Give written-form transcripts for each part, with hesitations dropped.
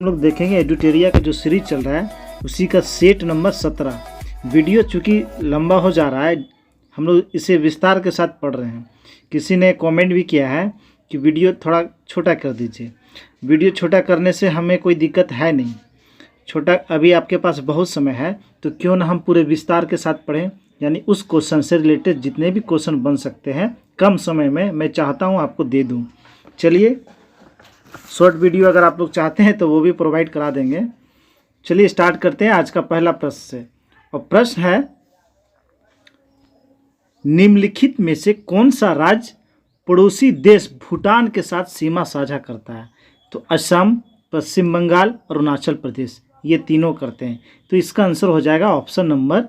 हम लोग देखेंगे एडुटेरिया का जो सीरीज चल रहा है उसी का सेट नंबर 17। वीडियो चूँकि लंबा हो जा रहा है, हम लोग इसे विस्तार के साथ पढ़ रहे हैं। किसी ने कमेंट भी किया है कि वीडियो थोड़ा छोटा कर दीजिए। वीडियो छोटा करने से हमें कोई दिक्कत है नहीं, छोटा अभी आपके पास बहुत समय है, तो क्यों ना हम पूरे विस्तार के साथ पढ़ें। यानी उस क्वेश्चन से रिलेटेड जितने भी क्वेश्चन बन सकते हैं कम समय में मैं चाहता हूँ आपको दे दूँ। चलिए, शॉर्ट वीडियो अगर आप लोग चाहते हैं तो वो भी प्रोवाइड करा देंगे। चलिए स्टार्ट करते हैं आज का पहला प्रश्न से। और प्रश्न है, निम्नलिखित में से कौन सा राज्य पड़ोसी देश भूटान के साथ सीमा साझा करता है? तो असम, पश्चिम बंगाल, अरुणाचल प्रदेश, ये तीनों करते हैं। तो इसका आंसर हो जाएगा ऑप्शन नंबर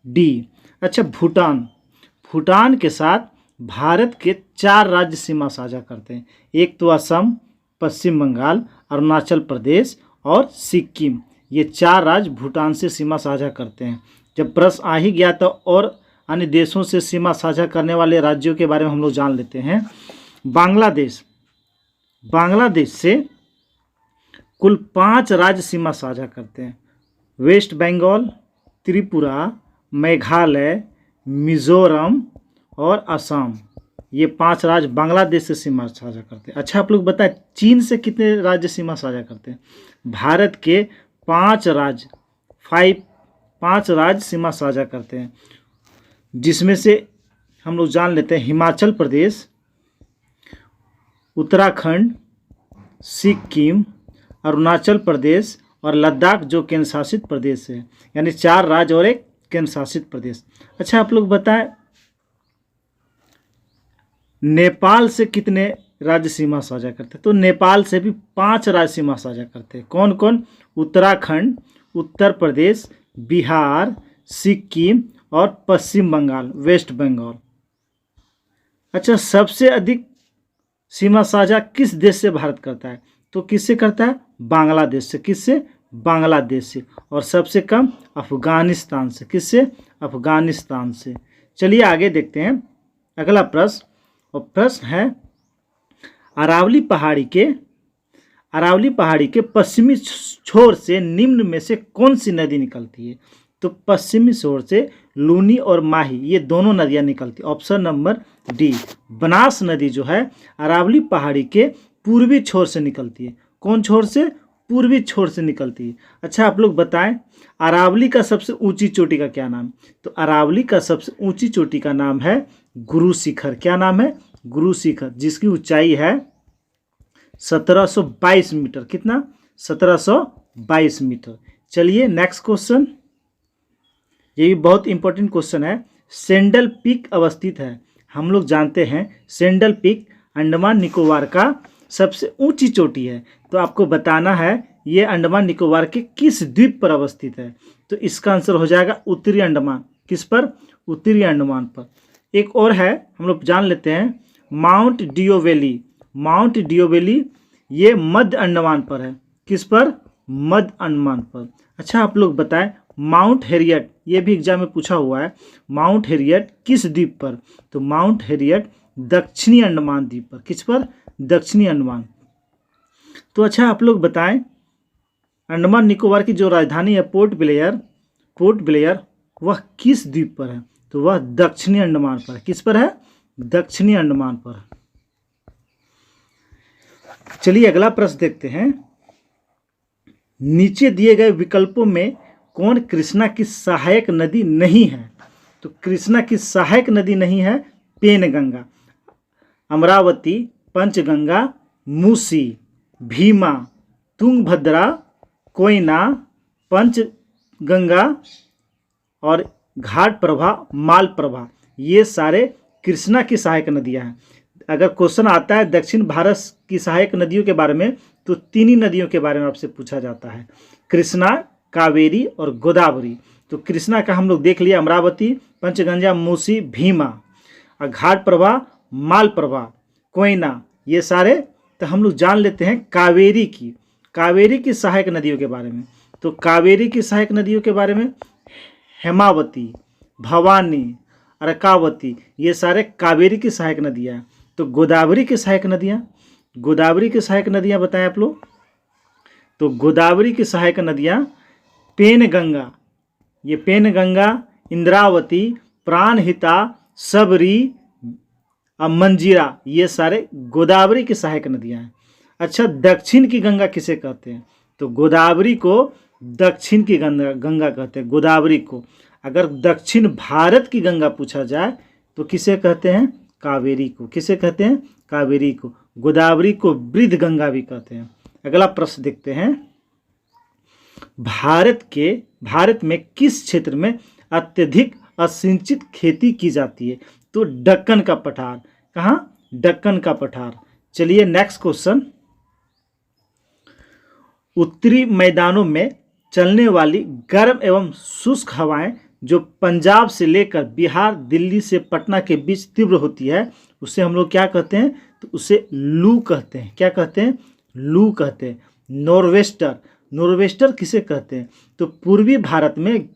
डी। अच्छा, भूटान के साथ भारत के 4 राज्य सीमा साझा करते हैं। एक तो असम, पश्चिम बंगाल, अरुणाचल प्रदेश और सिक्किम, ये 4 राज्य भूटान से सीमा साझा करते हैं। जब प्रश्न आ ही गया तो और अन्य देशों से सीमा साझा करने वाले राज्यों के बारे में हम लोग जान लेते हैं। बांग्लादेश से कुल 5 राज्य सीमा साझा करते हैं। वेस्ट बंगाल, त्रिपुरा, मेघालय, मिजोरम और असम, ये 5 राज्य बांग्लादेश से सीमा साझा करते हैं। अच्छा, आप लोग बताएं चीन से कितने राज्य सीमा साझा करते हैं? भारत के 5 राज्य सीमा साझा करते हैं, जिसमें से हम लोग जान लेते हैं हिमाचल प्रदेश, उत्तराखंड, सिक्किम, अरुणाचल प्रदेश और लद्दाख, जो केंद्र शासित प्रदेश है। यानी 4 राज्य और एक केंद्र शासित प्रदेश। अच्छा, आप लोग बताएं नेपाल से कितने राज्य सीमा साझा करते हैं? तो नेपाल से भी 5 राज्य सीमा साझा करते हैं। कौन कौन? उत्तराखंड, उत्तर प्रदेश, बिहार, सिक्किम और पश्चिम बंगाल, वेस्ट बंगाल। अच्छा, सबसे अधिक सीमा साझा किस देश से भारत करता है? तो किससे करता है? बांग्लादेश से। किससे? बांग्लादेश से। और सबसे कम अफगानिस्तान से। किससे? अफगानिस्तान से। चलिए आगे देखते हैं अगला प्रश्न। और प्रश्न है, अरावली पहाड़ी के पश्चिमी छोर से निम्न में से कौन सी नदी निकलती है? तो पश्चिमी छोर से लूनी और माही, ये दोनों नदियां निकलती है। ऑप्शन नंबर डी, बनास नदी जो है अरावली पहाड़ी के पूर्वी छोर से निकलती है। कौन छोर से? पूर्वी छोर से निकलती है। अच्छा, आप लोग बताएं अरावली का सबसे ऊंची चोटी का क्या नाम? तो अरावली का सबसे ऊंची चोटी का नाम है गुरु शिखर। क्या नाम है? गुरु शिखर, जिसकी ऊंचाई है 1722 मीटर। कितना? 1722 मीटर। चलिए नेक्स्ट क्वेश्चन, ये भी बहुत इंपॉर्टेंट क्वेश्चन है। सेंडल पीक अवस्थित है। हम लोग जानते हैं सेंडल पीक अंडमान निकोबार का सबसे ऊंची चोटी है। तो आपको बताना है ये अंडमान निकोबार के किस द्वीप पर अवस्थित है? तो इसका आंसर हो जाएगा उत्तरी अंडमान। किस पर? उत्तरी अंडमान पर। एक और है, हम लोग जान लेते हैं माउंट डियोवेली, ये मध्य अंडमान पर है। किस पर? मध्य अंडमान पर। अच्छा, आप लोग बताएं माउंट हैरियट, ये भी एग्जाम में पूछा हुआ है, माउंट हैरियट किस द्वीप पर? तो माउंट हैरियट दक्षिणी अंडमान द्वीप पर। किस पर? दक्षिणी अंडमान। तो अच्छा, आप लोग बताएं अंडमान निकोबार की जो राजधानी है पोर्ट ब्लेयर, वह किस द्वीप पर है? तो वह दक्षिणी अंडमान पर। किस पर है? दक्षिणी अंडमान पर। चलिए अगला प्रश्न देखते हैं। नीचे दिए गए विकल्पों में कौन कृष्णा की सहायक नदी नहीं है? तो कृष्णा की सहायक नदी नहीं है पेनगंगा, अमरावती, पंचगंगा, मूसी, भीमा, तुंगभद्रा, कोयना, पंचगंगा और घाट प्रभा, मालप्रभा, ये सारे कृष्णा की सहायक नदियां हैं। अगर क्वेश्चन आता है दक्षिण भारत की सहायक नदियों के बारे में, तो 3 ही नदियों के बारे में आपसे पूछा जाता है, कृष्णा, कावेरी और गोदावरी। तो कृष्णा का हम लोग देख लिया, अमरावती, पंचगंगा, मूसी, भीमा, और घाट प्रभा, मालप्रभा, कोयना, ये सारे। तो हम लोग जान लेते हैं कावेरी की सहायक नदियों के बारे में। तो कावेरी की सहायक नदियों के बारे में हेमावती, भवानी, अर्कावती, ये सारे कावेरी की सहायक नदियाँ हैं। तो गोदावरी की सहायक नदियाँ बताएं आप लोग। तो गोदावरी की सहायक नदियाँ पेनगंगा, ये पेनगंगा, इंद्रावती, प्राणहिता, सबरी, मंजीरा, ये सारे गोदावरी की सहायक नदियाँ हैं। अच्छा, दक्षिण की गंगा किसे कहते हैं? तो गोदावरी को दक्षिण की गंगा कहते हैं, गोदावरी को। अगर दक्षिण भारत की गंगा पूछा जाए तो किसे कहते हैं? कावेरी को। किसे कहते हैं? कावेरी को। गोदावरी को वृद्ध गंगा भी कहते हैं। अगला प्रश्न देखते हैं, भारत में किस क्षेत्र में अत्यधिक असिंचित खेती की जाती है? तो दक्कन का पठार। कहाँ? दक्कन का पठार। चलिए नेक्स्ट क्वेश्चन, उत्तरी मैदानों में चलने वाली गर्म एवं शुष्क हवाएं जो पंजाब से लेकर बिहार, दिल्ली से पटना के बीच तीव्र होती है, उसे हम लोग क्या कहते हैं? तो उसे लू कहते हैं। क्या कहते हैं? लू कहते हैं। नॉर्वेस्टर, नॉर्वेस्टर किसे कहते हैं? तो पूर्वी भारत में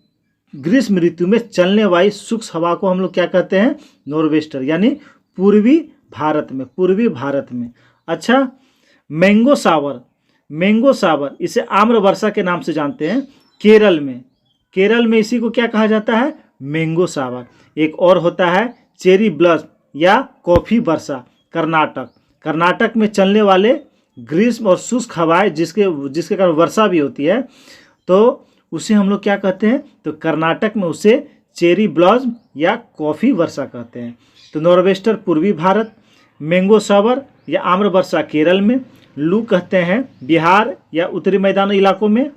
ग्रीष्म ऋतु में चलने वाली शुष्क हवा को हम लोग क्या कहते हैं? नॉर्वेस्टर, यानी पूर्वी भारत में, पूर्वी भारत में। अच्छा, मैंगो सावर, मैंगो सावर इसे आम्र वर्षा के नाम से जानते हैं केरल में। केरल में इसी को क्या कहा जाता है? मैंगो सावर। एक और होता है चेरी ब्लॉसम या कॉफ़ी वर्षा, कर्नाटक। कर्नाटक में चलने वाले ग्रीष्म और शुष्क हवाएं जिसके कारण वर्षा भी होती है, तो उसे हम लोग क्या कहते हैं? तो कर्नाटक में उसे चेरी ब्लॉसम या कॉफ़ी वर्षा कहते हैं। तो नॉर्वेस्टर पूर्वी भारत, मैंगो सावर या आम्र वर्षा केरल में, लू कहते हैं बिहार या उत्तरी मैदानी इलाकों में।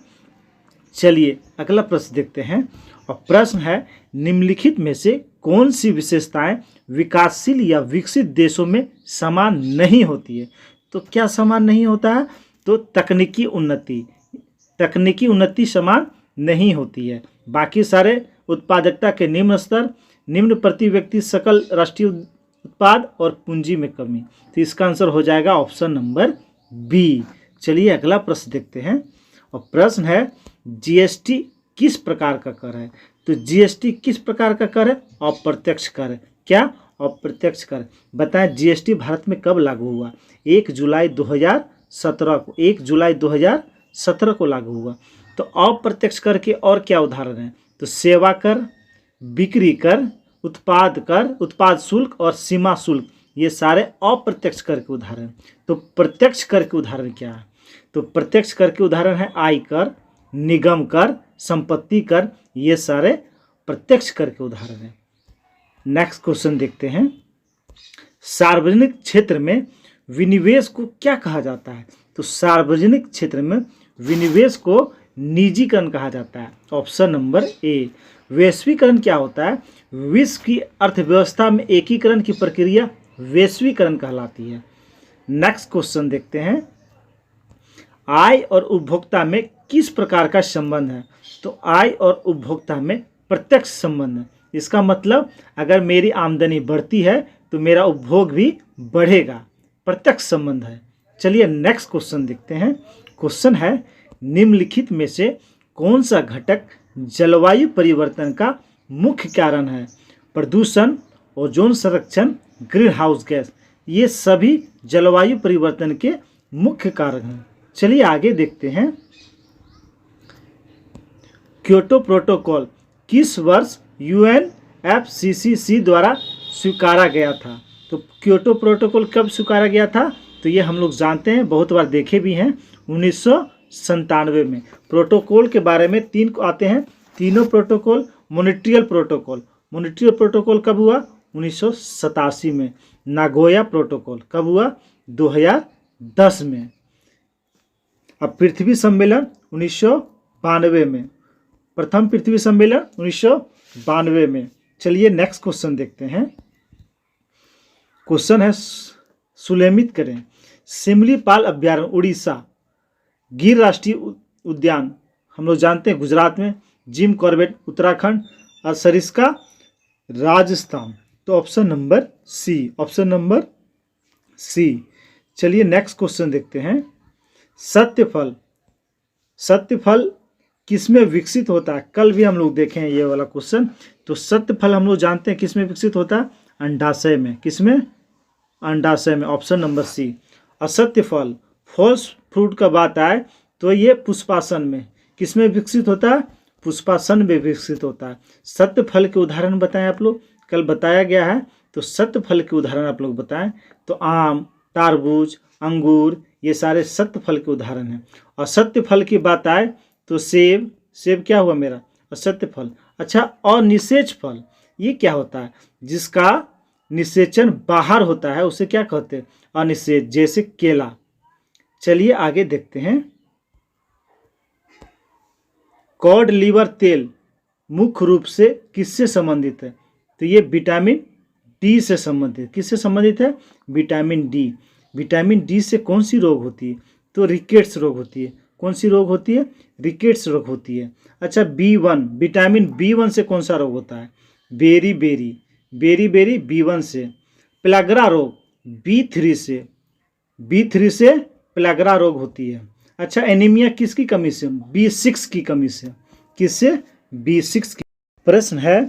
चलिए अगला प्रश्न देखते हैं, और प्रश्न है, निम्नलिखित में से कौन सी विशेषताएं विकासशील या विकसित देशों में समान नहीं होती है? तो क्या समान नहीं होता है? तो तकनीकी उन्नति समान नहीं होती है। बाकी सारे उत्पादकता के निम्न स्तर, निम्न प्रति व्यक्ति सकल राष्ट्रीय उत्पाद और पूंजी में कमी। तो इसका आंसर हो जाएगा ऑप्शन नंबर बी। चलिए अगला प्रश्न देखते हैं, और प्रश्न है, जीएसटी किस प्रकार का कर है? तो जीएसटी किस प्रकार का कर है? अप्रत्यक्ष कर। क्या? अप्रत्यक्ष कर। बताएं जीएसटी भारत में कब लागू हुआ? 1 जुलाई 2017 को, 1 जुलाई 2017 को लागू हुआ। तो अप्रत्यक्ष कर के और क्या उदाहरण हैं? तो सेवा कर, बिक्री कर, उत्पाद शुल्क और सीमा शुल्क, ये सारे अप्रत्यक्ष कर के उदाहरण। तो प्रत्यक्ष कर के उदाहरण क्या है? तो प्रत्यक्ष कर के उदाहरण है आयकर, निगम कर, संपत्ति कर, ये सारे प्रत्यक्ष कर के उदाहरण हैं। नेक्स्ट क्वेश्चन देखते हैं, सार्वजनिक क्षेत्र में विनिवेश को क्या कहा जाता है? तो सार्वजनिक क्षेत्र में विनिवेश को निजीकरण कहा जाता है। ऑप्शन नंबर ए। वैश्वीकरण क्या होता है? विश्व की अर्थव्यवस्था में एकीकरण की प्रक्रिया वैश्वीकरण कहलाती है। नेक्स्ट क्वेश्चन देखते हैं, आय और उपभोक्ता में किस प्रकार का संबंध है? तो आय और उपभोक्ता में प्रत्यक्ष संबंध है। इसका मतलब अगर मेरी आमदनी बढ़ती है तो मेरा उपभोग भी बढ़ेगा, प्रत्यक्ष संबंध है। चलिए नेक्स्ट क्वेश्चन देखते हैं। क्वेश्चन है, निम्नलिखित में से कौन सा घटक जलवायु परिवर्तन का मुख्य कारण है? प्रदूषण, ओजोन संरक्षण, ग्रीन हाउस गैस, ये सभी जलवायु परिवर्तन के मुख्य कारण हैं। चलिए आगे देखते हैं, क्योटो प्रोटोकॉल किस वर्ष UNFCCC द्वारा स्वीकारा गया था? तो क्योटो प्रोटोकॉल कब स्वीकारा गया था? तो ये हम लोग जानते हैं, बहुत बार देखे भी हैं, 1997 में। प्रोटोकॉल के बारे में 3 आते हैं, तीनों प्रोटोकॉल। मॉन्ट्रियल प्रोटोकॉल कब हुआ? 1987 में। नागोया प्रोटोकॉल कब हुआ? 2010 में। अब पृथ्वी सम्मेलन 1992 में, प्रथम पृथ्वी सम्मेलन 1992 में। चलिए नेक्स्ट क्वेश्चन देखते हैं। क्वेश्चन है, सुलेमित करें, सिमलीपाल अभ्यारण्य उड़ीसा, गिर राष्ट्रीय उद्यान हम लोग जानते हैं गुजरात में, जिम कॉर्बेट उत्तराखंड और सरिस्का राजस्थान। तो option number C, option number C. चलिए नेक्स्ट क्वेश्चन देखते हैं, सत्यफल किसमें विकसित होता है? कल भी हम लोग देखे हैं ये वाला क्वेश्चन। तो सत्यफल हम लोग जानते हैं किसमें विकसित होता है? अंडाशय में। किसमें? अंडाशय में। Option number C. असत्य फल, फॉल्स फ्रूट कब आता है? तो ये पुष्पासन में, किसमें विकसित होता है? पुष्पासन में विकसित होता है। सत्य फल के उदाहरण बताएं आप लोग, कल बताया गया है, तो सत्य फल के उदाहरण आप लोग बताएं। तो आम, तरबूज, अंगूर, ये सारे सत्य फल के उदाहरण हैं। और सत्य फल की बात आए तो सेब, सेब क्या हुआ मेरा? असत्य फल। अच्छा, और निषेच फल, ये क्या होता है? जिसका निषेचन बाहर होता है उसे क्या कहते हैं? अनिषेच, जैसे केला। चलिए आगे देखते हैं। कॉड लिवर तेल मुख्य रूप से किससे संबंधित है? तो ये विटामिन डी से संबंधित। किससे संबंधित है? Vitamin D. विटामिन डी से कौन सी रोग होती है? तो रिकेट्स रोग होती है। कौन सी रोग होती है? रिकेट्स रोग होती है। अच्छा, B1, विटामिन B1 से कौन सा रोग होता है? Berry berry, berry berry B1 से। प्लाग्रा रोग B3 से, B3 से प्लाग्रा रोग होती है। अच्छा, एनीमिया किसकी कमी से? B6 की कमी से। किससे? B6 की। प्रश्न है,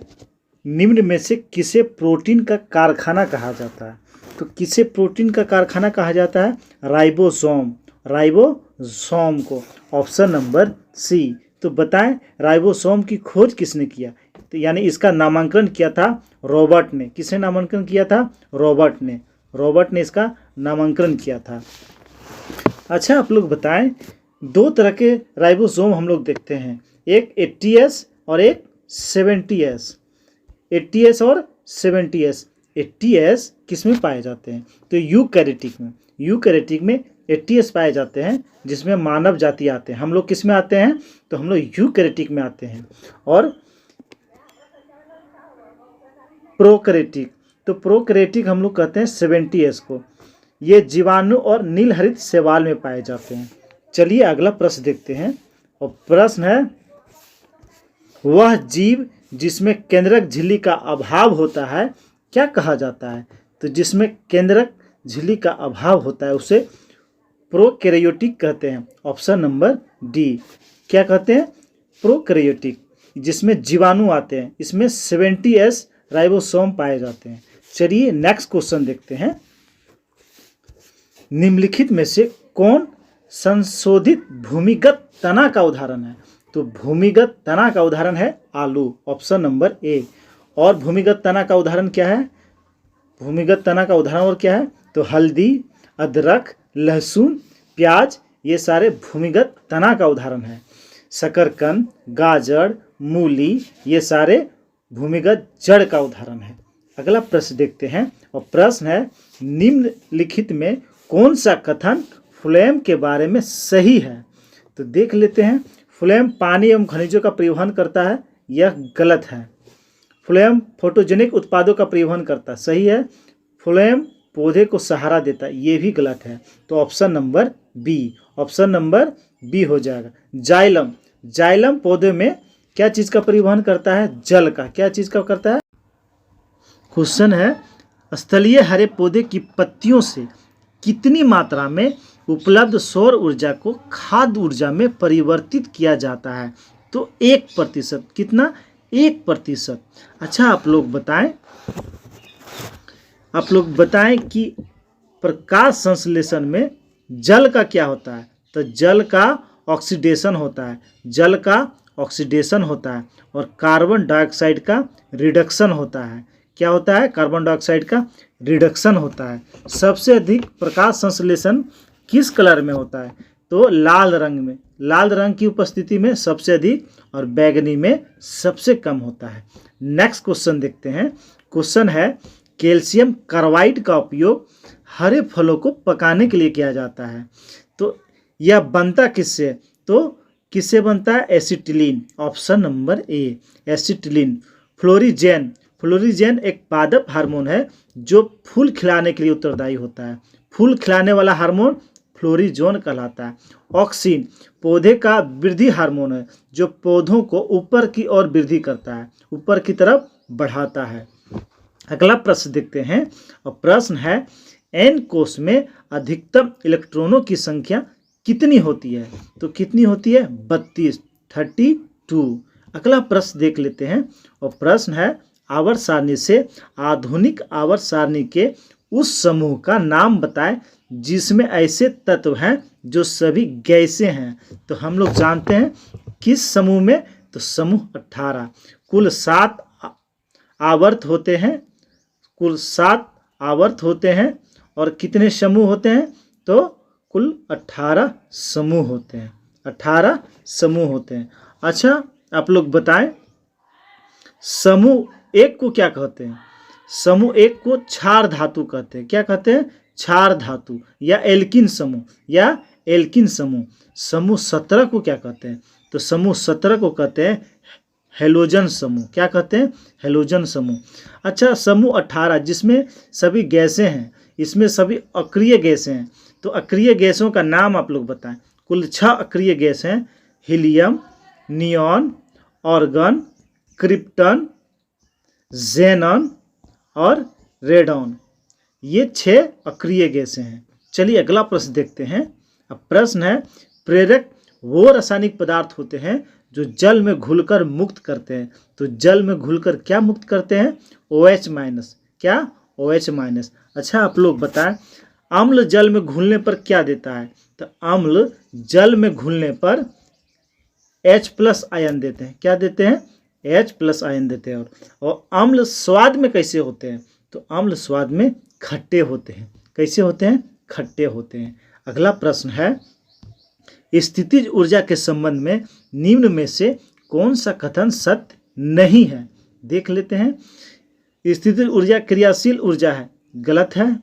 निम्न में से किसे प्रोटीन का कारखाना कहा जाता है? तो किसे प्रोटीन का कारखाना कहा जाता है? राइबोसोम, राइबोसोम को। Option number C. तो बताएं, राइबोसोम की खोज किसने किया? तो यानी इसका नामांकन किया था रॉबर्ट ने। किसने नामांकन किया था? रॉबर्ट ने। रॉबर्ट ने इसका नामांकन किया था। अच्छा, आप लोग बताएं, दो तरह के राइबोसोम हम लोग देखते हैं, एक 80S और एक 70S। 80S और 70S। 80S किस में पाए जाते हैं? तो यूकैरियोटिक में। यूकैरियोटिक में 80S पाए जाते हैं, जिसमें मानव जाति आते हैं। हम लोग किस में आते हैं? तो हम लोग यूकैरियोटिक में आते हैं। और प्रोकैरियोटिक, तो प्रोकैरियोटिक हम लोग कहते हैं 70S को। ये जीवाणु और नीलहरित शैवाल में पाए जाते हैं। चलिए अगला प्रश्न देखते हैं। और प्रश्न है, वह जीव जिसमें केंद्रक झिल्ली का अभाव होता है क्या कहा जाता है? तो जिसमें केंद्रक झिल्ली का अभाव होता है उसे प्रोकैरियोटिक कहते हैं। Option number D. क्या कहते हैं? प्रोकैरियोटिक, जिसमें जीवाणु आते हैं। इसमें 70S राइबोसोम पाए जाते हैं। चलिए नेक्स्ट क्वेश्चन देखते हैं। निम्नलिखित में से कौन संशोधित भूमिगत तना का उदाहरण है? तो भूमिगत तना का उदाहरण है आलू। ऑप्शन नंबर ए। और भूमिगत तना का उदाहरण क्या है? भूमिगत तना का उदाहरण और क्या है? तो हल्दी, अदरक, लहसुन, प्याज, ये सारे भूमिगत तना का उदाहरण है। शकरकंद, गाजर, मूली, ये सारे भूमिगत जड़ का उदाहरण है। अगला प्रश्न देखते हैं। और प्रश्न है, निम्नलिखित में कौन सा कथन फ्लोएम के बारे में सही है? तो देख लेते हैं। फ्लोएम पानी एवं खनिजों का परिवहन करता है, यह गलत है। फ्लोएम फोटोजेनिक उत्पादों का परिवहन करता है, सही है। फ्लोएम पौधे को सहारा देता है, ये भी गलत है। तो option number B, option number B हो जाएगा। जाइलम, जाइलम पौधे में क्या चीज़ का परिवहन करता है? जल का। क्या चीज़ का करता है? क्वेश्चन है, स्थलीय हरे पौधे की पत्तियों से कितनी मात्रा में उपलब्ध सौर ऊर्जा को खाद्य ऊर्जा में परिवर्तित किया जाता है? तो 1%। कितना? 1%। अच्छा, आप लोग बताएं कि प्रकाश संश्लेषण में जल का क्या होता है? तो जल का ऑक्सीडेशन होता है, जल का ऑक्सीडेशन होता है। और कार्बन डाइऑक्साइड का रिडक्शन होता है। क्या होता है? कार्बन डाइऑक्साइड का रिडक्शन होता है। सबसे अधिक प्रकाश संश्लेषण किस कलर में होता है? तो लाल रंग में। लाल रंग की उपस्थिति में सबसे अधिक और बैंगनी में सबसे कम होता है। नेक्स्ट क्वेश्चन देखते हैं। क्वेश्चन है, कैल्शियम कार्बाइड का उपयोग हरे फलों को पकाने के लिए किया जाता है, तो यह बनता किससे? तो किससे बनता है? Acetylene. Option number A, acetylene. Florigen, florigen एक पादप हार्मोन है जो फूल खिलाने के लिए उत्तरदायी होता है। फूल खिलाने वाला हार्मोन फ्लोरिजोन कहलाता है। ऑक्सिन पौधे का वृद्धि हार्मोन है जो पौधों को ऊपर की ओर वृद्धि करता है, ऊपर की तरफ बढ़ाता है। अगला प्रश्न देखते हैं। और प्रश्न है, एन कोश में अधिकतम इलेक्ट्रॉनों की संख्या कितनी होती है? तो कितनी होती है? 32, 32। अगला प्रश्न देख लेते हैं। और प्रश्न है, आवर्त सारणी से आधुनिक आवर्त सारणी के उस समूह का नाम बताएं जिसमें ऐसे तत्व हैं जो सभी गैसें हैं। तो हम लोग जानते हैं किस समूह में, तो समूह 18। कुल 7 आवर्त होते हैं, कुल 7 आवर्त होते हैं और कितने समूह होते हैं, तो कुल 18 समूह होते हैं, 18 समूह होते हैं। अच्छा आप लोग बताएं समूह एक को क्या कहते हैं? समूह एक को क्षार धातु कहते हैं। क्या कहते हैं? क्षार धातु या एल्किन समूह, या एल्किन समूह। समूह 17 को क्या कहते हैं? तो समूह 17 को कहते हैं हेलोजन समूह। क्या कहते हैं? हेलोजन समूह। अच्छा समूह 18 जिसमें सभी गैसें हैं, इसमें सभी अक्रिय गैसें हैं। तो अक्रिय गैसों का नाम आप लोग बताएं। कुल 6 अक्रिय गैस हैं, हीलियम, नियॉन, ऑर्गन, क्रिप्टन, जेनन और रेडॉन। ये 6 अक्रिय गैसें हैं। चलिए अगला प्रश्न देखते हैं। अब प्रश्न है प्रेरक वो रासायनिक पदार्थ होते हैं जो जल में घुलकर मुक्त करते हैं। तो जल में घुलकर क्या मुक्त करते हैं? OH-। क्या? OH-। अच्छा आप लोग बताएं अम्ल जल में घुलने पर क्या देता है? तो अम्ल जल में घुलने पर H+ आयन देते हैं। क्या देते हैं? H+ आयन देते हैं। और अम्ल स्वाद में कैसे होते हैं? तो अम्ल स्वाद में खट्टे होते हैं। कैसे होते हैं? खट्टे होते हैं। अगला प्रश्न है स्थितिज ऊर्जा के संबंध में निम्न में से कौन सा कथन सत्य नहीं है? देख लेते हैं। स्थितिज ऊर्जा क्रियाशील ऊर्जा है, गलत है।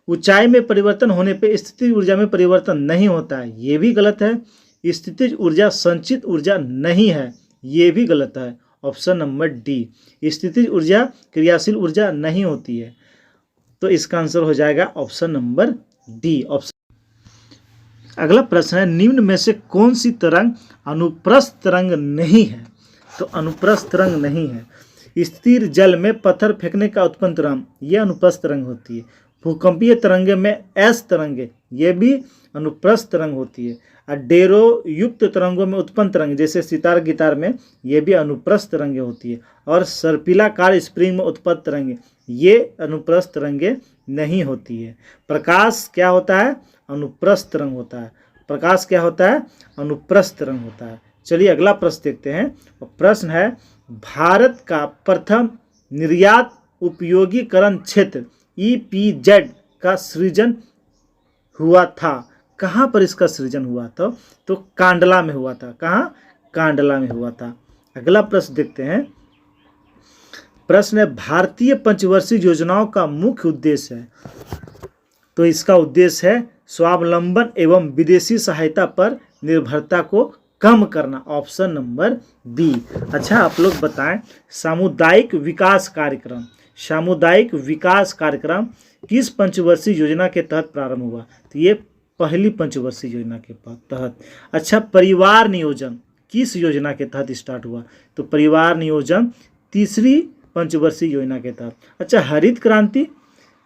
ऊंचाई में परिवर्तन होने पर स्थितिज ऊर्जा में परिवर्तन नहीं होता है, ये भी गलत है। स्थितिज ऊर्जा संचित ऊर्जा नहीं है, ये भी गलत है। ऑप्शन नंबर डी, स्थितिज ऊर्जा क्रियाशील ऊर्जा नहीं होती है। तो इसका आंसर हो जाएगा ऑप्शन नंबर डी। अगला प्रश्न है निम्न में से कौन सी तरंग अनुप्रस्थ तरंग नहीं है? तो अनुप्रस्थ तरंग नहीं है। स्थिर जल में पत्थर फेंकने का उत्पन्न तरंग, यह अनुप्रस्थ तरंग होती है। भूकंपीय तरंगे में एस तरंगे, ये भी अनुप्रस्थ तरंग होती है। और डेरो युक्त तरंगों में उत्पन्न तरंग जैसे सितार गितार में, ये भी अनुप्रस्थ तरंगे होती है। और सर्पिलाकार स्प्रिंग में उत्पन्न तरंगे, ये अनुप्रस्थ तरंगे नहीं होती है। प्रकाश क्या होता है? अनुप्रस्थ तरंग होता है। प्रकाश क्या होता है? अनुप्रस्थ तरंग होता है। चलिए अगला प्रश्न देखते हैं। और प्रश्न है भारत का प्रथम निर्यात उपयोगीकरण क्षेत्र EPZ का सृजन हुआ था। कहाँ पर इसका सृजन हुआ था? तो कांडला में हुआ था। कहाँ? कांडला में हुआ था। अगला प्रश्न देखते हैं। प्रश्न है भारतीय पंचवर्षीय योजनाओं का मुख्य उद्देश्य है। तो इसका उद्देश्य है स्वावलंबन एवं विदेशी सहायता पर निर्भरता को कम करना। Option number B. अच्छा आप लोग बताएं सामुदायिक विकास कार्यक्रम, सामुदायिक विकास कार्यक्रम किस पंचवर्षीय योजना के तहत प्रारंभ हुआ? तो ये पहली पंचवर्षीय योजना के तहत। अच्छा परिवार नियोजन किस योजना के तहत स्टार्ट हुआ? तो परिवार नियोजन तीसरी पंचवर्षीय योजना के तहत। अच्छा हरित क्रांति,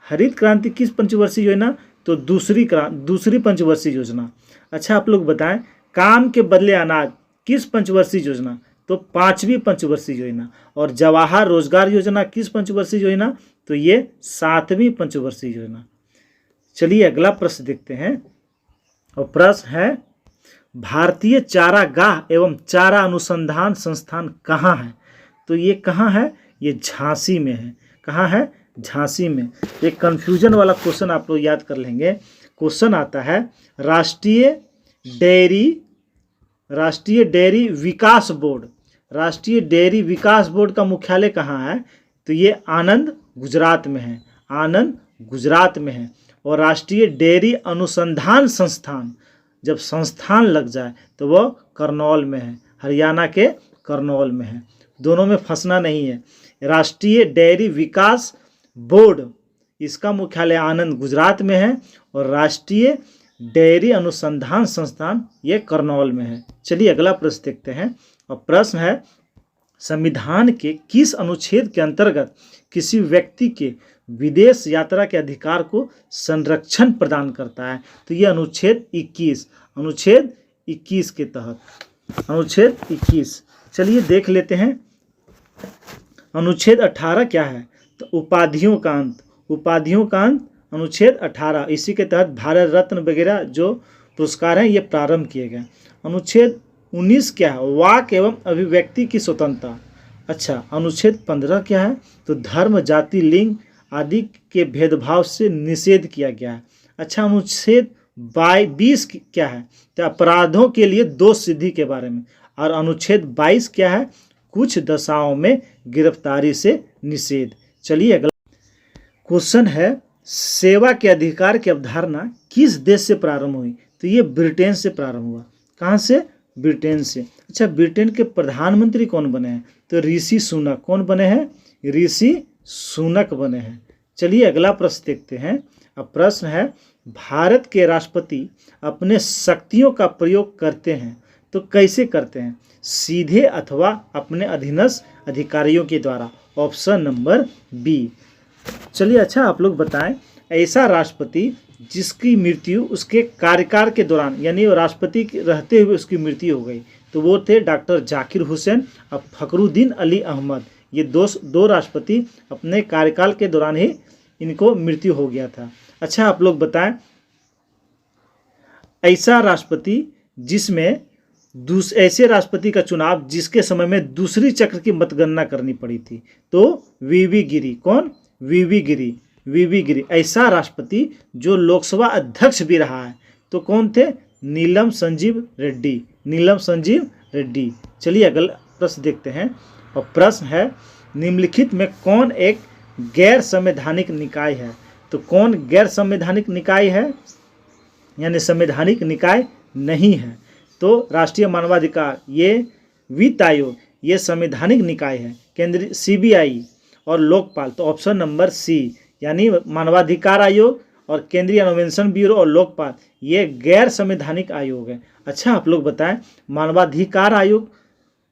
हरित क्रांति किस पंचवर्षीय योजना? तो दूसरी पंचवर्षीय योजना। अच्छा आप लोग बताएं काम के बदले अनाज किस पंचवर्षीय योजना? तो 5वीं पंचवर्षीय योजना। और जवाहर रोजगार योजना किस पंचवर्षीय योजना? तो ये 7वीं पंचवर्षीय योजना। चलिए अगला प्रश्न देखते हैं। और प्रश्न है भारतीय चारागाह एवं चारा अनुसंधान संस्थान कहाँ है? तो ये कहाँ है? ये झांसी में है। कहाँ है? झांसी में। एक कंफ्यूजन वाला क्वेश्चन आप लोग याद कर लेंगे। क्वेश्चन आता है राष्ट्रीय डेयरी विकास बोर्ड, राष्ट्रीय डेयरी विकास बोर्ड का मुख्यालय कहाँ है? तो ये आनंद गुजरात में है, आनंद गुजरात में है। और राष्ट्रीय डेयरी अनुसंधान संस्थान जब संस्थान लग जाए तो वह करनौल में है, हरियाणा के करनौल में है। दोनों में फंसना नहीं है। राष्ट्रीय डेयरी विकास बोर्ड इसका मुख्यालय आनंद गुजरात में है और राष्ट्रीय डेयरी अनुसंधान संस्थान ये करनौल में है। चलिए अगला प्रश्न देखते हैं। और प्रश्न है संविधान के किस अनुच्छेद के अंतर्गत किसी व्यक्ति के विदेश यात्रा के अधिकार को संरक्षण प्रदान करता है? तो ये अनुच्छेद 21, अनुच्छेद 21 के तहत, अनुच्छेद 21। चलिए देख लेते हैं। अनुच्छेद 18 क्या है? तो उपाधियों का अंत, उपाधियों का अंत अनुच्छेद 18। इसी के तहत भारत रत्न वगैरह जो पुरस्कार हैं ये प्रारंभ किए गए। अनुच्छेद 19 क्या है? वाक एवं अभिव्यक्ति की स्वतंत्रता। अच्छा, अनुच्छेद 15 क्या है? तो धर्म, जाति, लिंग आदि के भेदभाव से निषेध किया गया है। अच्छा, अनुच्छेद 20 क्या है? तो अपराधों के लिए दोष सिद्धि के बारे में। और अनुच्छेद 22 क्या है? कुछ दशाओं में गिरफ्तारी से निषेध। चलिए अगला क्वेश्चन है, सेवा के अधिकार की अवधारणा किस देश से प्रारंभ हुई? तो ये ब्रिटेन से प्रारंभ हुआ। कहाँ से? ब्रिटेन से। अच्छा, ब्रिटेन के प्रधानमंत्री कौन बने हैं? तो ऋषि सुनक। कौन बने हैं? ऋषि सुनक बने हैं। चलिए अगला प्रश्न देखते हैं। अब प्रश्न है, भारत के राष्ट्रपति अपने शक्तियों का प्रयोग करते हैं तो कैसे करते हैं? सीधे अथवा अपने अधीनस्थ अधिकारियों के द्वारा। Option number B. चलिए अच्छा, आप लोग बताएं, ऐसा राष्ट्रपति जिसकी मृत्यु उसके कार्यकाल के दौरान, यानी राष्ट्रपति रहते हुए उसकी मृत्यु हो गई, तो वो थे डॉक्टर जाकिर हुसैन और फखरुद्दीन अली अहमद। ये दो राष्ट्रपति अपने कार्यकाल के दौरान ही इनको मृत्यु हो गया था। अच्छा, आप लोग बताएं, ऐसा राष्ट्रपति जिसमें ऐसे राष्ट्रपति का चुनाव जिसके समय में दूसरी चक्र की मतगणना करनी पड़ी थी, तो वीवी गिरी। कौन? वीवी गिरी। वीवी गिरी। ऐसा राष्ट्रपति जो लोकसभा अध्यक्ष भी रहा है, तो कौन थे? नीलम संजीव रेड्डी। नीलम संजीव रेड्डी। चलिए अगला प्रश्न देखते हैं। और प्रश्न है, निम्नलिखित में कौन एक गैर संवैधानिक निकाय है? तो कौन गैर संवैधानिक निकाय है, यानी संवैधानिक निकाय नहीं है? तो राष्ट्रीय मानवाधिकार, ये वित्त आयोग, ये संवैधानिक निकाय है। केंद्रीय सीबीआई और लोकपाल, तो ऑप्शन नंबर सी, यानी मानवाधिकार आयोग और केंद्रीय अन्वेषण ब्यूरो और लोकपाल, ये गैर संवैधानिक आयोग है। अच्छा, आप लोग बताएं, मानवाधिकार आयोग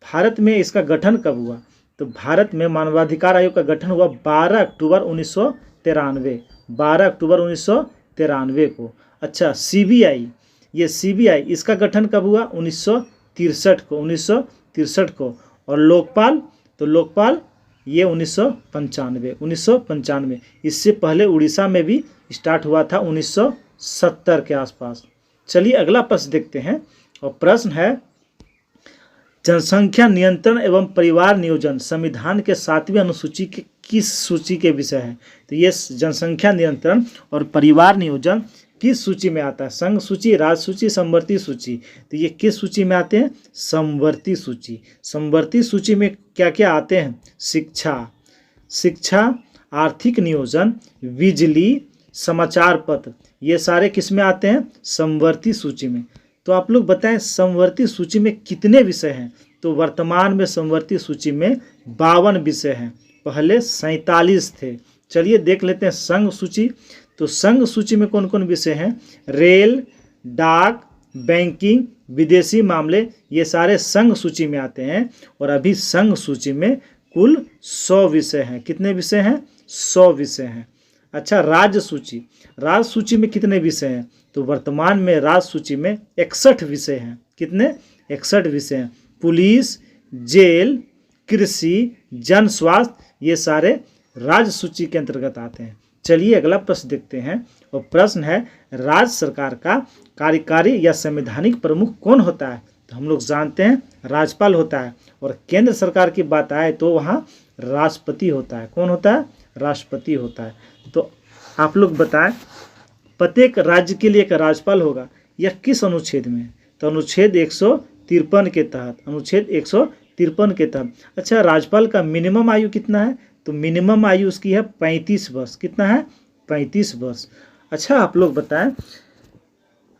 भारत में इसका गठन कब हुआ? तो भारत में मानवाधिकार आयोग का गठन हुआ 12 अक्टूबर 1993। 12 अक्टूबर 1993 को। अच्छा, सीबीआई, ये सीबीआई इसका गठन कब हुआ? 1963 को। 1963 को। और लोकपाल, तो लोकपाल ये 1995। इससे पहले उड़ीसा में भी स्टार्ट हुआ था 1970 के आसपास। चलिए अगला प्रश्न देखते हैं। और प्रश्न है, जनसंख्या नियंत्रण एवं परिवार नियोजन संविधान के 7वीं अनुसूची के किस सूची के विषय है? तो ये जनसंख्या नियंत्रण और परिवार नियोजन किस सूची में आता है? संघ सूची, राज्य सूची, समवर्ती सूची। तो ये किस सूची में आते हैं? समवर्ती सूची। समवर्ती सूची में क्या क्या आते हैं? शिक्षा, आर्थिक नियोजन, बिजली, समाचार पत्र, ये सारे किस में आते हैं? समवर्ती सूची में। तो आप लोग बताएं, समवर्ती सूची में कितने विषय हैं? तो वर्तमान में समवर्ती सूची में 52 विषय हैं, पहले 47 थे। चलिए देख लेते हैं संघ सूची। तो संघ सूची में कौन कौन विषय हैं? रेल, डाक, बैंकिंग, विदेशी मामले, ये सारे संघ सूची में आते हैं। और अभी संघ सूची में कुल 100 विषय हैं। कितने विषय हैं? 100 विषय हैं। अच्छा, राज्य सूची, राज्य सूची में कितने विषय हैं? तो वर्तमान में राज्य सूची में 61 विषय हैं। कितने? 61 विषय हैं। पुलिस, जेल, कृषि, जन स्वास्थ्य, ये सारे राज्य सूची के अंतर्गत आते हैं। चलिए अगला प्रश्न देखते हैं। और प्रश्न है, राज्य सरकार का कार्यकारी या संवैधानिक प्रमुख कौन होता है? तो हम लोग जानते हैं राज्यपाल होता है। और केंद्र सरकार की बात आए तो वहाँ राष्ट्रपति होता है। कौन होता है? राष्ट्रपति होता है। तो आप लोग बताएं, प्रत्येक राज्य के लिए एक राज्यपाल होगा, यह किस अनुच्छेद में? तो अनुच्छेद 153 के तहत। अनुच्छेद 153 के तहत। अच्छा, राज्यपाल का मिनिमम आयु कितना है? तो मिनिमम आयु उसकी है 35 वर्ष। कितना है? 35 वर्ष। अच्छा, आप लोग बताएं,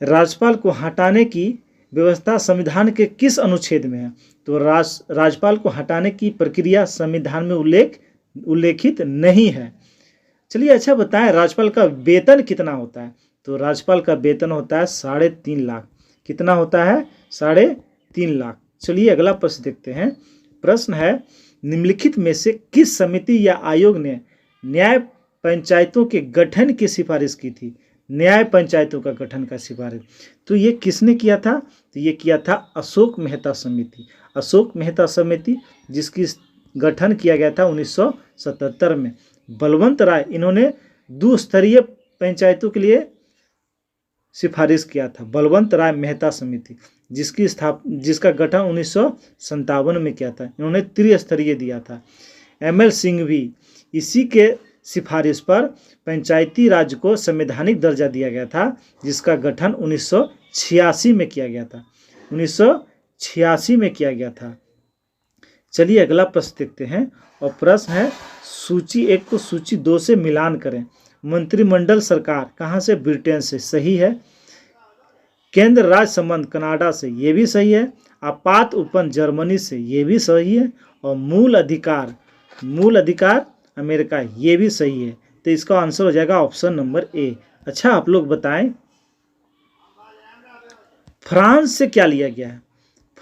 राज्यपाल को हटाने की व्यवस्था संविधान के किस अनुच्छेद में है? तो राज्यपाल को हटाने की प्रक्रिया संविधान में उल्लेखित नहीं है। चलिए अच्छा बताएं, राज्यपाल का वेतन कितना होता है? तो राज्यपाल का वेतन होता है 3.5 लाख। कितना होता है? 3.5 लाख। चलिए अगला प्रश्न देखते हैं। प्रश्न है, निम्नलिखित में से किस समिति या आयोग ने न्याय पंचायतों के गठन की सिफारिश की थी? न्याय पंचायतों का गठन का सिफारिश तो ये किसने किया था? तो ये किया था अशोक मेहता समिति। अशोक मेहता समिति जिसकी गठन किया गया था 1977 में। बलवंत राय, इन्होंने 2 स्तरीय पंचायतों के लिए सिफारिश किया था, बलवंत राय मेहता समिति, जिसका गठन 1957 में किया था। इन्होंने त्रिस्तरीय दिया था। ML सिंघवी, इसी के सिफारिश पर पंचायती राज को संवैधानिक दर्जा दिया गया था, जिसका गठन 1986 में किया गया था। 1986 में किया गया था। चलिए अगला प्रश्न देखते हैं, और प्रश्न है सूची 1 को सूची 2 से मिलान करें। मंत्रिमंडल सरकार कहाँ से? ब्रिटेन से, सही है। केंद्र राज्य संबंध कनाडा से, ये भी सही है। आपात उपन जर्मनी से, ये भी सही है। और मूल अधिकार अमेरिका, ये भी सही है। तो इसका आंसर हो जाएगा ऑप्शन नंबर ए। अच्छा आप लोग बताएं फ्रांस से क्या लिया गया है?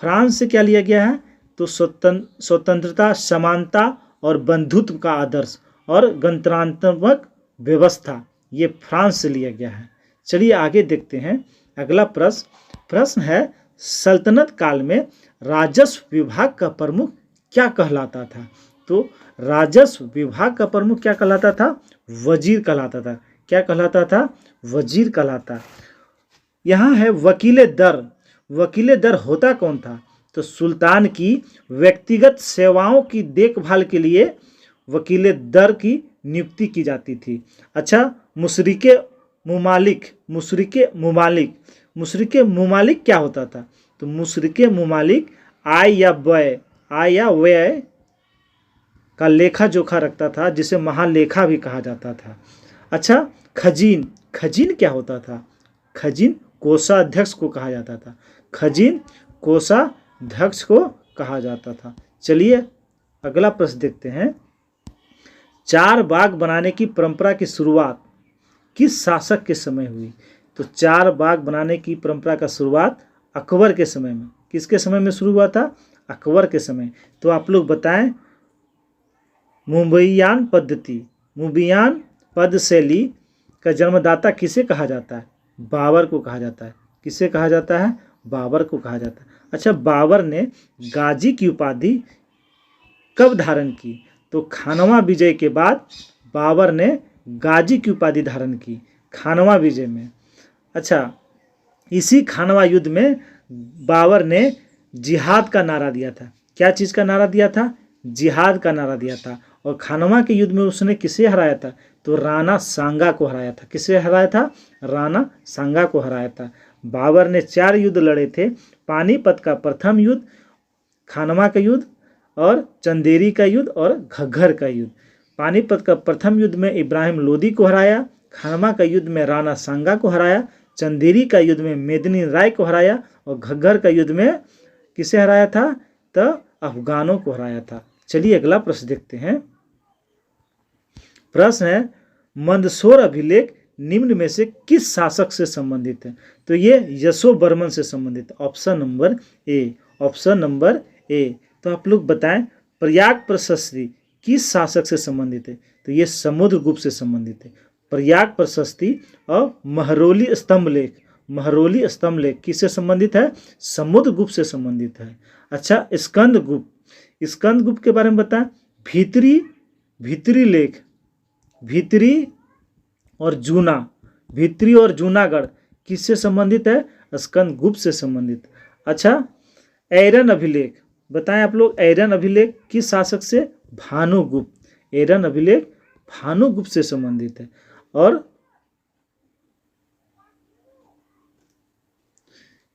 फ्रांस से क्या लिया गया है? तो स्वतंत्रता, समानता और बंधुत्व का आदर्श और गणतंत्रात्मक व्यवस्था, ये फ्रांस से लिया गया है। चलिए आगे देखते हैं अगला प्रश्न है सल्तनत काल में राजस्व विभाग का प्रमुख क्या कहलाता था? तो राजस्व विभाग का प्रमुख क्या कहलाता था? वजीर कहलाता था। क्या कहलाता था? वजीर कहलाता। यहाँ है वकीले दर होता कौन था? तो सुल्तान की व्यक्तिगत सेवाओं की देखभाल के लिए वकीले दर की नियुक्ति की जाती थी। अच्छा, मुशरिके मुमालिक क्या होता था? तो मुशरिके मुमालिक आय या व्यय का लेखा जोखा रखता था, जिसे महालेखा भी कहा जाता था। अच्छा, खजीन क्या होता था? खजीन कोषाध्यक्ष को कहा जाता था। खजीन कोषाध्यक्ष को कहा जाता था। चलिए अगला प्रश्न देखते हैं, चार बाग बनाने की परंपरा की शुरुआत किस शासक के समय हुई? तो चार बाग बनाने की परंपरा का शुरुआत अकबर के समय में। किसके समय में शुरू हुआ था? अकबर के समय। तो आप लोग बताएं मुबैयान पद शैली का जन्मदाता किसे कहा जाता है? बाबर को कहा जाता है। किसे कहा जाता है? बाबर को कहा जाता है। अच्छा, बाबर ने गाजी की उपाधि कब धारण की? तो खानवा विजय के बाद बाबर ने गाजी की उपाधि धारण की, खानवा विजय में। अच्छा, इसी खानवा युद्ध में बाबर ने जिहाद का नारा दिया था। क्या चीज़ का नारा दिया था? जिहाद का नारा दिया था। और खानवा के युद्ध में उसने किसे हराया था? तो राणा सांगा को हराया था। किसे हराया था? राणा सांगा को हराया था। बाबर ने 4 युद्ध लड़े थे, पानीपत का प्रथम युद्ध, खानवा का युद्ध और चंदेरी का युद्ध और घग्घर का युद्ध। पानीपत का प्रथम युद्ध में इब्राहिम लोदी को हराया, खानवा का युद्ध में राणा सांगा को हराया, चंदेरी का युद्ध में मेदिनी राय को हराया और घग्घर का युद्ध में किसे हराया था? तो अफगानों को हराया था। चलिए अगला प्रश्न देखते हैं। प्रश्न है मंदसौर अभिलेख निम्न में से किस शासक से संबंधित है? तो ये यशोवर्मन से संबंधित। ऑप्शन नंबर ए। तो आप लोग बताएं प्रयाग प्रशस्ति किस शासक से संबंधित है? तो ये समुद्रगुप्त से संबंधित है। प्रयाग प्रशस्ति और महरौली स्तंभ लेख किससे संबंधित है? समुद्रगुप्त से संबंधित है। अच्छा, स्कंदगुप्त के बारे में बताएं। भीतरी और जूनागढ़ किससे संबंधित है? स्कंदगुप्त से संबंधित। अच्छा, ऐरन अभिलेख बताएं आप लोग। ऐरन अभिलेख किस शासक से? भानुगुप्त। ऐरन अभिलेख भानुगुप्त से संबंधित है। और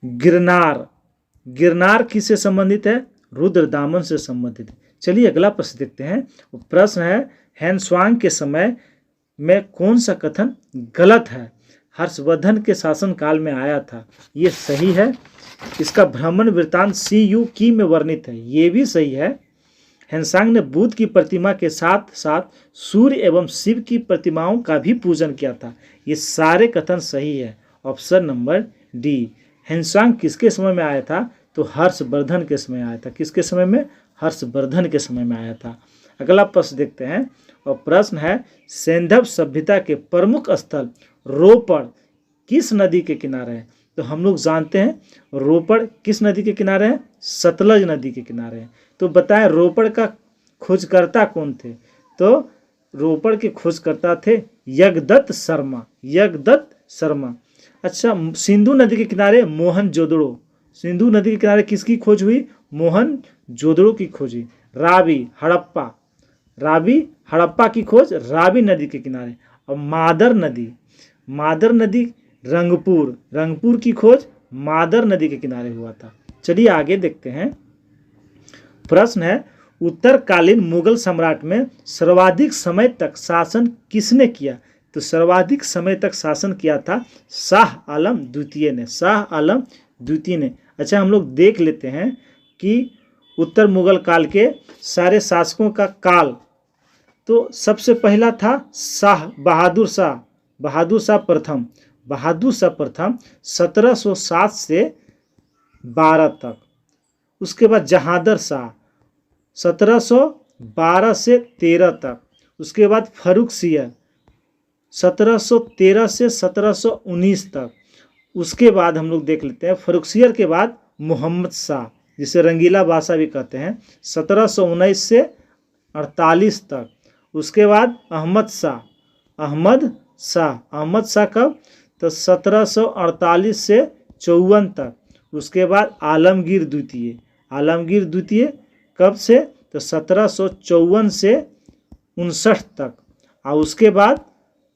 गिरनार किससे संबंधित है? रुद्रदामन से संबंधित है। चलिए अगला प्रश्न देखते हैं। प्रश्न है हैंसवांग के समय में कौन सा कथन गलत है? हर्षवर्धन के शासन काल में आया था, ये सही है। इसका भ्रमण वृत्तांत CU की में वर्णित है, ये भी सही है। हैंसवांग ने बुद्ध की प्रतिमा के साथ साथ सूर्य एवं शिव की प्रतिमाओं का भी पूजन किया था, ये सारे कथन सही है। Option number D. हैंसवांग किसके समय में आया था? तो हर्षवर्धन के समय आया था। किसके समय में? हर्षवर्धन के समय में आया था। अगला प्रश्न देखते हैं, और प्रश्न है सैंधव सभ्यता के प्रमुख स्थल रोपड़ किस नदी के किनारे है? तो हम लोग जानते हैं रोपड़ किस नदी के किनारे है? सतलज नदी के किनारे है। तो बताएं रोपड़ का खोजकर्ता कौन थे? तो रोपड़ के खोजकर्ता थे यज्ञदत्त शर्मा। अच्छा, सिंधु नदी के किनारे मोहनजोदड़ो, सिंधु नदी के किनारे किसकी खोज हुई? मोहनजोदड़ो की खोज हुई। रावी हड़प्पा, रावी हड़प्पा की खोज रावी नदी के किनारे। और मादर नदी, मादर नदी रंगपुर, रंगपुर की खोज मादर नदी के किनारे हुआ था। चलिए आगे देखते हैं। प्रश्न है, उत्तरकालीन मुगल सम्राट में सर्वाधिक समय तक शासन किसने किया? तो सर्वाधिक समय तक शासन किया था शाह आलम द्वितीय ने, शाह आलम द्वितीय ने। अच्छा, हम लोग देख लेते हैं कि उत्तर मुगल काल के सारे शासकों का काल। तो सबसे पहला था शाह बहादुर शाह, बहादुर शाह प्रथम, बहादुर शाह प्रथम 1707 से 12 तक। उसके बाद जहांदर शाह 1712 से 13 तक। उसके बाद फर्रुखसियर 1713 से 1719 तक। उसके बाद हम लोग देख लेते हैं फर्रुखसियर के बाद मोहम्मद शाह, जिसे रंगीला बादशाह भी कहते हैं, 1719 से 48 तक। उसके बाद अहमद शाह, अहमद शाह, अहमद शाह कब? तो 1748 से 54 तक। उसके बाद आलमगीर द्वितीय, आलमगीर द्वितीय कब से? तो 1754 से 59 तक। और उसके बाद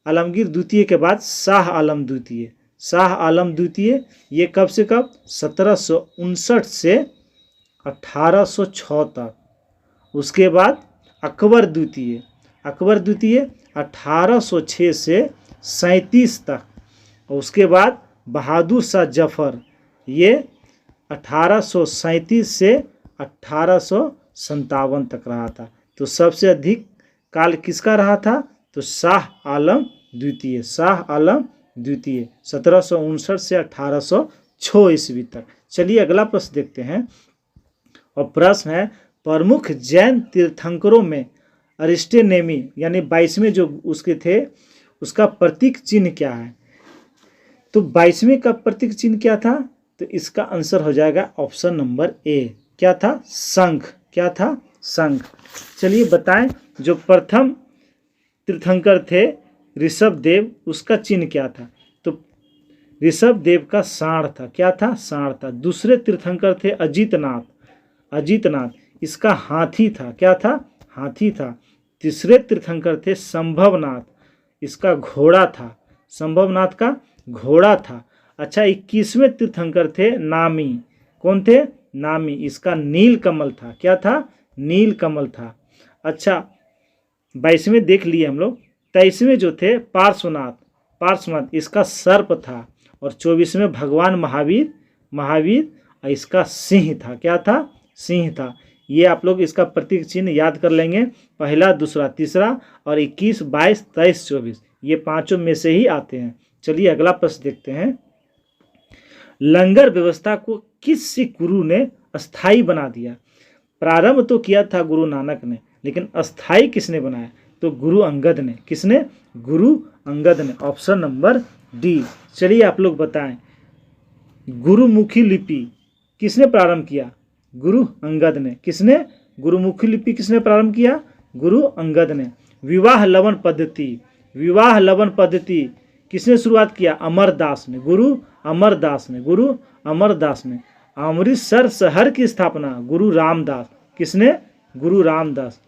आलमगीर द्वितीय के बाद शाह आलम द्वितीय, शाह आलम द्वितीय ये कब से कब? 1759 से 1806 तक। उसके बाद अकबर द्वितीय, अकबर द्वितीय 1806 से 37 तक। और उसके बाद बहादुर शाह जफर, ये 1837 से 1857 तक रहा था। तो सबसे अधिक काल किसका रहा था? तो शाह आलम द्वितीय, शाह आलम द्वितीय 1759 से 1806 ईस्वी तक। चलिए अगला प्रश्न देखते हैं। और प्रश्न है, प्रमुख जैन तीर्थंकरों में अरिस्टेनेमी यानी 22वें जो उसके थे, उसका प्रतीक चिन्ह क्या है? तो 22वें का प्रतीक चिन्ह क्या था? तो इसका आंसर हो जाएगा ऑप्शन नंबर ए। क्या था? शंख, क्या था? शंख। चलिए बताएं, जो प्रथम तीर्थंकर थे ऋषभ देव, उसका चिन्ह क्या था? तो ऋषभ देव का सांड था, क्या था? सांड था। दूसरे तीर्थंकर थे अजीतनाथ, अजीतनाथ, इसका हाथी था, क्या था? हाथी था। तीसरे तीर्थंकर थे संभवनाथ, इसका घोड़ा था, संभवनाथ का घोड़ा था। अच्छा, 21वें तीर्थंकर थे नामी, कौन थे? नामी, इसका नील कमल था, क्या था? नील कमल था। अच्छा, 22वें देख लिए हम लोग। 23वें जो थे पार्श्वनाथ, पार्श्वनाथ इसका सर्प था। और 24वें भगवान महावीर, महावीर इसका सिंह था, क्या था? सिंह था। ये आप लोग इसका प्रतीक चिन्ह याद कर लेंगे, पहला, दूसरा, तीसरा, और 21, 22, 23, 24 ये पांचों में से ही आते हैं। चलिए अगला प्रश्न देखते हैं। लंगर व्यवस्था को किस सिख गुरु ने अस्थाई बना दिया? प्रारंभ तो किया था गुरु नानक ने, लेकिन अस्थाई किसने बनाया? तो गुरु अंगद ने। किसने? गुरु अंगद ने। Option number D. चलिए आप लोग बताएं, गुरुमुखी लिपि किसने प्रारंभ किया? गुरु अंगद ने। किसने? गुरुमुखी लिपि किसने प्रारंभ किया? गुरु अंगद ने। विवाह लवन पद्धति, विवाह लवन पद्धति किसने शुरुआत किया? अमरदास ने, गुरु अमरदास ने, गुरु अमरदास ने। अमृतसर शहर की स्थापना गुरु रामदास, किसने? गुरु रामदास।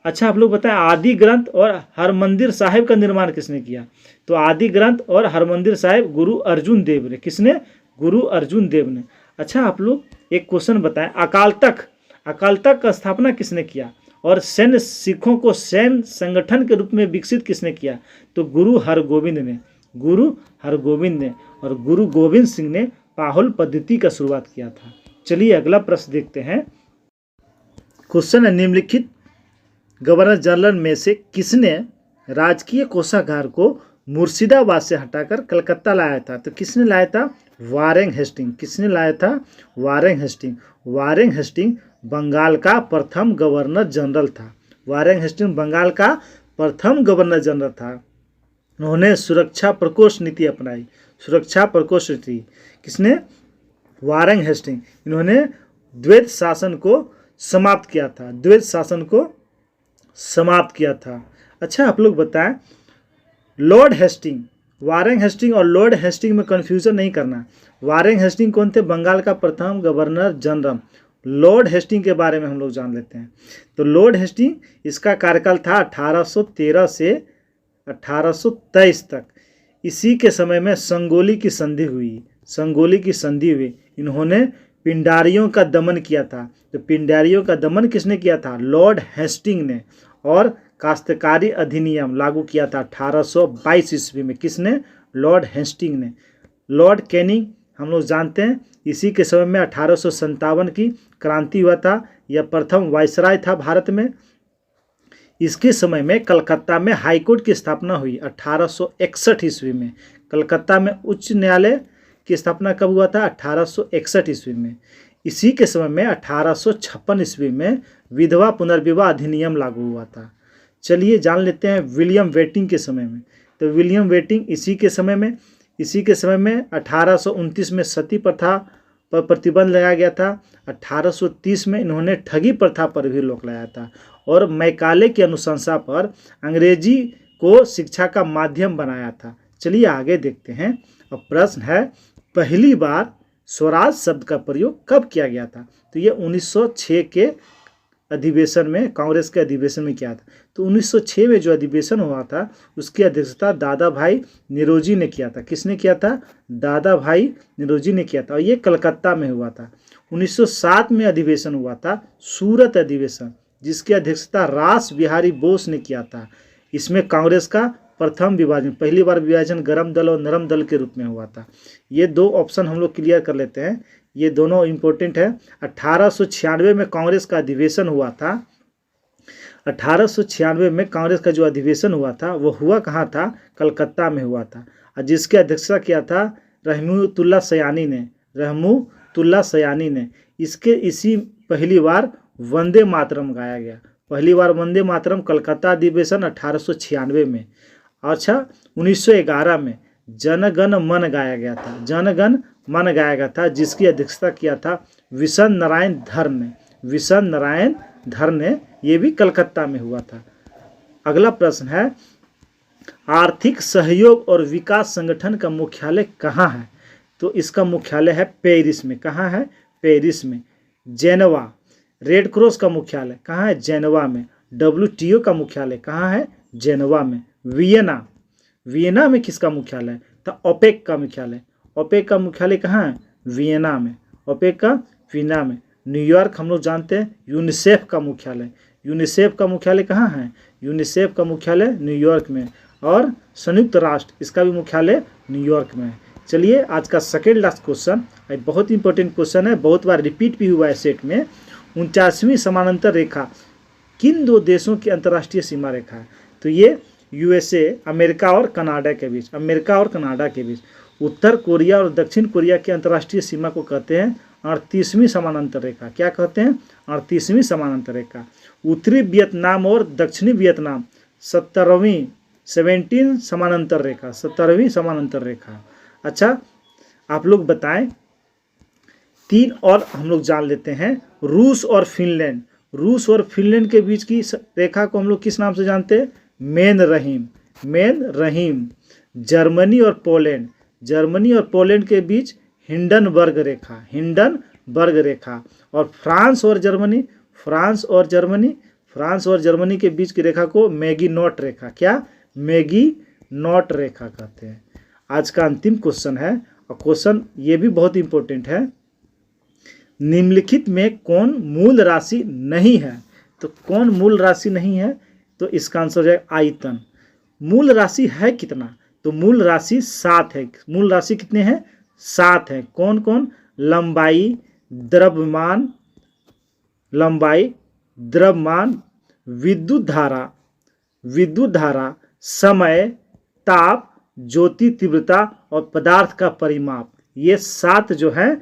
अच्छा, आप लोग बताएं, आदि ग्रंथ और हरमंदिर साहिब का निर्माण किसने किया? तो आदि ग्रंथ और हरमंदिर साहिब गुरु अर्जुन देव ने। किसने? गुरु अर्जुन देव ने। अच्छा, आप लोग एक क्वेश्चन बताएं, अकाल तख्त, अकाल तख्त का स्थापना किसने किया? और सैन्य सिखों को सैन्य संगठन के रूप में विकसित किसने किया? तो गुरु हरगोविंद ने, गुरु हरगोविंद ने। और गुरु गोविंद सिंह ने पाहुल पद्धति का शुरुआत किया था। चलिए अगला प्रश्न देखते हैं। क्वेश्चन है, निम्नलिखित गवर्नर जनरल में से किसने राजकीय कोषागार को मुर्शिदाबाद से हटाकर कलकत्ता लाया था? तो किसने लाया था? Warren Hasting. किसने लाया था? Warren Hasting. Warren Hasting Bengal का प्रथम गवर्नर जनरल था। वारेन हेस्टिंग बंगाल का प्रथम गवर्नर जनरल था। उन्होंने सुरक्षा प्रकोष्ठ नीति अपनाई, सुरक्षा प्रकोष्ठ नीति। किसने? Warren Hasting. इन्होंने द्वैत शासन को समाप्त किया था, द्वैत शासन को समाप्त किया था। अच्छा, आप लोग बताएं, लॉर्ड हेस्टिंग वारेन हेस्टिंग और लॉर्ड हेस्टिंग में कन्फ्यूजन नहीं करना। वारेन हेस्टिंग कौन थे? बंगाल का प्रथम गवर्नर जनरल। लॉर्ड हेस्टिंग के बारे में हम लोग जान लेते हैं। तो लॉर्ड हेस्टिंग, इसका कार्यकाल था 1813 से 1823 तक। इसी के समय में संगोली की संधि हुई। संगोली की संधि हुई, इन्होंने पिंडारियों का दमन किया था। तो पिंडारियों का दमन किसने किया था? लॉर्ड हेस्टिंग ने। और काश्तकारी अधिनियम लागू किया था 1822 ईस्वी में। किसने? लॉर्ड हेस्टिंग ने। लॉर्ड कैनिंग हम लोग जानते हैं, इसी के समय में 1857 की क्रांति हुआ था। यह प्रथम वायसराय था भारत में। इसके समय में कलकत्ता में हाईकोर्ट की स्थापना हुई 1861 ईस्वी में। कलकत्ता में उच्च न्यायालय की स्थापना कब हुआ था? 1861 ईस्वी में। इसी के समय में 1856 ईस्वी में विधवा पुनर्विवाह अधिनियम लागू हुआ था। चलिए जान लेते हैं विलियम वेटिंग के समय में। तो विलियम वेटिंग इसी के समय में 1829 में सती प्रथा पर प्रतिबंध लगाया गया था। 1830 में इन्होंने ठगी प्रथा पर भी रोक लगाया था। और मैकाले की अनुशंसा पर अंग्रेजी को शिक्षा का माध्यम बनाया था। चलिए आगे देखते हैं। अब प्रश्न है, पहली बार स्वराज शब्द का प्रयोग कब किया गया था? तो ये 1906 के अधिवेशन में, कांग्रेस के अधिवेशन में किया था। तो 1906 में जो अधिवेशन हुआ था उसकी अध्यक्षता दादा भाई निरोजी ने किया था। किसने किया था? दादा भाई निरोजी ने किया था। और ये कलकत्ता में हुआ था। 1907 में अधिवेशन हुआ था, सूरत अधिवेशन, जिसकी अध्यक्षता रास बिहारी बोस ने किया था। इसमें कांग्रेस का प्रथम विभाजन, पहली बार विभाजन गर्म दल और नरम दल के रूप में हुआ था। ये दो ऑप्शन हम लोग क्लियर कर लेते हैं, ये दोनों इंपॉर्टेंट है। 1896 में कांग्रेस का अधिवेशन हुआ था। 1896 में कांग्रेस का जो अधिवेशन हुआ था वो हुआ कहाँ था? कलकत्ता में हुआ था। और जिसकी अध्यक्षता किया था रहमतुल्लाह सयानी ने। इसी पहली बार वंदे मातरम गाया गया। पहली बार वंदे मातरम कलकत्ता अधिवेशन 1896 में। अच्छा, 1911 में जनगण मन गाया गया था। जनगण मन गाया गया था, जिसकी अध्यक्षता किया था विशन नारायण धर ने। ये भी कलकत्ता में हुआ था। अगला प्रश्न है, आर्थिक सहयोग और विकास संगठन का मुख्यालय कहाँ है? तो इसका मुख्यालय है पेरिस में। कहाँ है? पेरिस में। जेनेवा। रेड क्रॉस का मुख्यालय कहाँ है? जेनेवा में। WTO का मुख्यालय कहाँ है? जेनेवा में। वियना में किसका मुख्यालय? तो ओपेक का मुख्यालय। ओपेक का मुख्यालय कहाँ है? वियना में। ओपेक का वियना में। न्यूयॉर्क हम लोग जानते हैं, यूनिसेफ का मुख्यालय कहाँ है? यूनिसेफ का मुख्यालय न्यूयॉर्क में। और संयुक्त राष्ट्र, इसका भी मुख्यालय न्यूयॉर्क में है। चलिए आज का सेकेंड लास्ट क्वेश्चन, बहुत इंपॉर्टेंट क्वेश्चन है, बहुत बार रिपीट भी हुआ है सेट में। 49वीं समानांतर रेखा किन दो देशों की अंतर्राष्ट्रीय सीमा रेखा है? तो ये USA, अमेरिका और कनाडा के बीच। उत्तर कोरिया और दक्षिण कोरिया की अंतर्राष्ट्रीय सीमा को कहते हैं 38वीं समानांतर रेखा। क्या कहते हैं? 38वीं समानांतर रेखा। उत्तरी वियतनाम और दक्षिणी वियतनाम 17वीं समानांतर रेखा। अच्छा, आप लोग बताएं, 3 और हम लोग जान लेते हैं। रूस और फिनलैंड के बीच की रेखा को हम लोग किस नाम से जानते हैं? मेन रहीम। जर्मनी और पोलैंड के बीच हिंडनबर्ग रेखा। और फ्रांस और जर्मनी के बीच की रेखा को मैगिनॉट रेखा। क्या? मैगिनॉट रेखा कहते हैं। आज का अंतिम क्वेश्चन है, और क्वेश्चन ये भी बहुत इंपॉर्टेंट है। निम्नलिखित में कौन मूल राशि नहीं है? तो कौन मूल राशि नहीं है? तो इसका आंसर हो जाएगा आयतन। मूल राशि है कितना? तो मूल राशि 7 है। मूल राशि कितने हैं? 7 है। कौन कौन? लंबाई, द्रव्यमान, विद्युत धारा, समय, ताप, ज्योति तीव्रता और पदार्थ का परिमाप। ये 7 जो है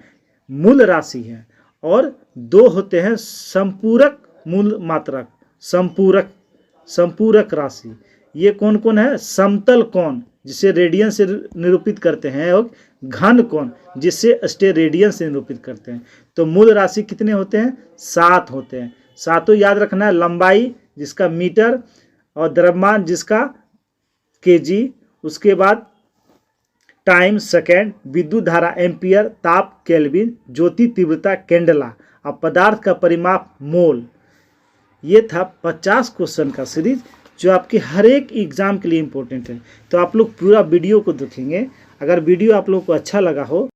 मूल राशि है। और 2 होते हैं संपूरक मूल मात्रक, संपूरक राशि। ये कौन कौन है? समतल कोण, जिसे रेडियन से निरूपित करते हैं, और घन कोण, जिसे स्टेरेडियन से निरूपित करते हैं। तो मूल राशि कितने होते हैं? 7 होते हैं। सातों याद रखना है। लंबाई जिसका मीटर, और द्रव्यमान जिसका kg, उसके बाद टाइम सेकेंड, विद्युत धारा एम्पियर, ताप केल्विन, ज्योति तीव्रता कैंडला और पदार्थ का परिमाप मोल। ये था 50 क्वेश्चन का सीरीज जो आपके हर एक एग्जाम के लिए इम्पोर्टेंट है। तो आप लोग पूरा वीडियो को देखेंगे। अगर वीडियो आप लोग को अच्छा लगा हो